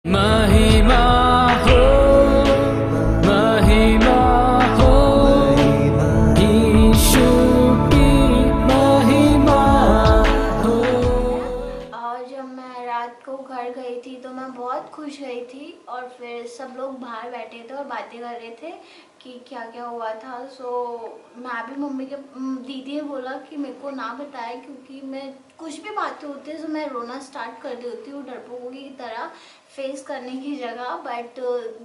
महिमा हो, महिमा हो, यीशु की महिमा हो। और जब मैं रात को घर गई थी तो मैं बहुत खुश गई थी और फिर सब लोग बाहर बैठे थे और बातें कर रहे थे कि क्या क्या हुआ था। सो मैं भी मम्मी के दीदी ने बोला कि मेरे को ना बताए क्योंकि मैं कुछ भी बातें होती है तो मैं रोना स्टार्ट कर देती हूँ डरपोकों की तरह फेस करने की जगह। बट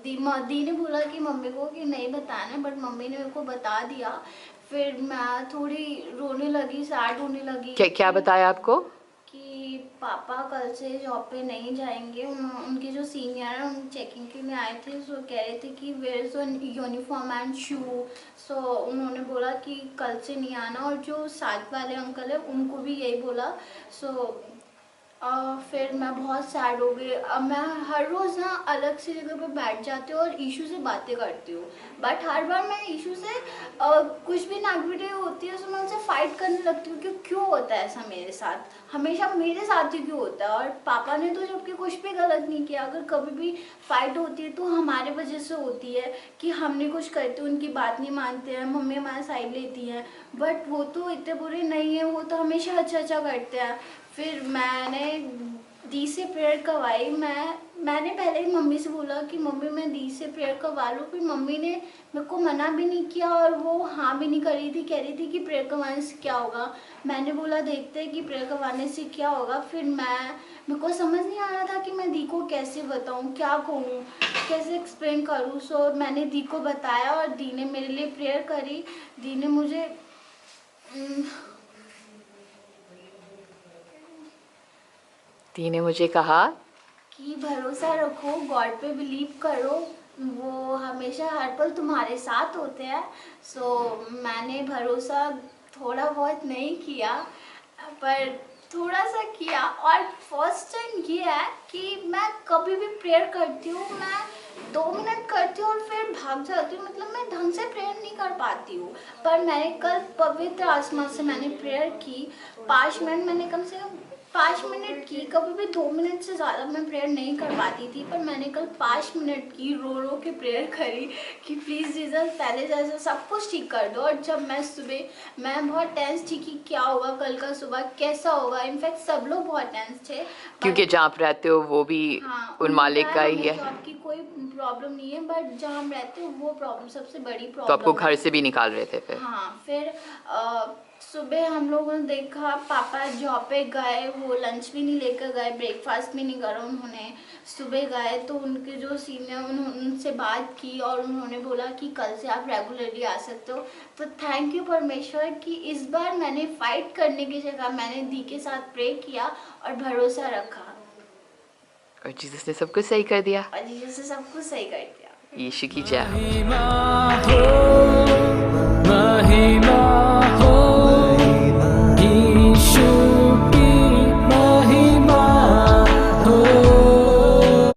दी ने बोला कि मम्मी को कि नहीं बताना, बट मम्मी ने मेरे को बता दिया। फिर मैं थोड़ी रोने लगी, सैड होने लगी। क्या क्या बताया आपको? कि पापा कल से जॉब पे नहीं जाएंगे। उनके जो सीनियर हैं उन चेकिंग के लिए आए थे, सो कह रहे थे कि where is uniform and shoe. सो उन्होंने बोला कि कल से नहीं आना, और जो साथ वाले अंकल है उनको भी यही बोला। सो फिर मैं बहुत सैड हो गई। अब मैं हर रोज़ ना अलग से जगह पे बैठ जाती हूँ और ईशू से बातें करती हूँ, बट हर बार मैं ईशू से कुछ भी नेगेटिविटी होती है तो मैं उनसे फाइट करने लगती हूँ कि क्यों होता है ऐसा मेरे साथ, हमेशा मेरे साथ ही क्यों होता है। और पापा ने तो जबकि कुछ भी गलत नहीं किया, अगर कभी भी फाइट होती है तो हमारे वजह से होती है कि हमने कुछ करते उनकी बात नहीं मानते हैं, मम्मी हमारा साइड लेती हैं। बट वो तो इतने बुरे नहीं है, वो तो हमेशा अच्छा अच्छा करते हैं। फिर मैंने दी से प्रेयर करवाई। मैंने पहले ही मम्मी से बोला कि मम्मी मैं दी से प्रेयर करवा लूँ, फिर मम्मी ने मेरे को मना भी नहीं किया और वो हाँ भी नहीं कर रही थी, कह रही थी कि प्रेयर करवाने से क्या होगा। मैंने बोला देखते हैं कि प्रेयर करवाने से क्या होगा। फिर मेरे को समझ नहीं आ रहा था कि मैं दी को कैसे बताऊँ, क्या कहूँ, कैसे एक्सप्लेन करूँ। सो मैंने दी को बताया और दी ने मेरे लिए प्रेयर करी। दी ने मुझे दी ने मुझे कहा कि भरोसा रखो, गॉड पे बिलीव करो, वो हमेशा हर पल तुम्हारे साथ होते हैं। सो मैंने भरोसा थोड़ा बहुत नहीं किया, पर थोड़ा सा किया। और फर्स्ट टाइम ये है कि मैं कभी भी प्रेयर करती हूँ, मैं 2 मिनट करती हूँ और फिर भाग जाती हूँ, मतलब मैं ढंग से प्रेयर नहीं कर पाती हूँ। पर मैंने कल पवित्र आत्मा से मैंने प्रेयर की 5 मिनट, मैंने कम से कम 5 मिनट की। कभी भी 2 मिनट से ज़्यादा मैं प्रेयर नहीं कर पाती थी, पर मैंने कल 5 मिनट की रो के प्रेयर करी कि प्लीज़ जीसस पहले जैसे सब कुछ ठीक कर दो। और जब मैं सुबह, मैं बहुत टेंस थी कि क्या होगा कल का सुबह कैसा होगा, इनफैक्ट सब लोग बहुत टेंस थे क्योंकि जहाँ आप रहते हो वो भी उन मालिक का ही है। जॉब की कोई प्रॉब्लम नहीं है, बट जहाँ हम रहते हो वो प्रॉब्लम सबसे बड़ी प्रॉब्लम तो आपको है। घर से भी निकाल रहे थे फिर? हाँ, फिर सुबह हम लोगों ने देखा पापा जॉब पे गए, वो लंच भी नहीं लेकर गए, ब्रेकफास्ट भी नहीं करा उन्होंने। सुबह गए तो उनके जो सीनियर उनसे बात की और उन्होंने बोला कि कल से आप रेगुलरली आ सकते हो। तो थैंक यू परमेश्वर कि इस बार मैंने फाइट करने की जगह मैंने दी के साथ प्रे किया और भरोसा रखा, और जीसस ने सब कुछ सही कर दिया। और जीसस से सब कुछ सही कर दिया। यीशु की जय हो। महिमा हो, महिमा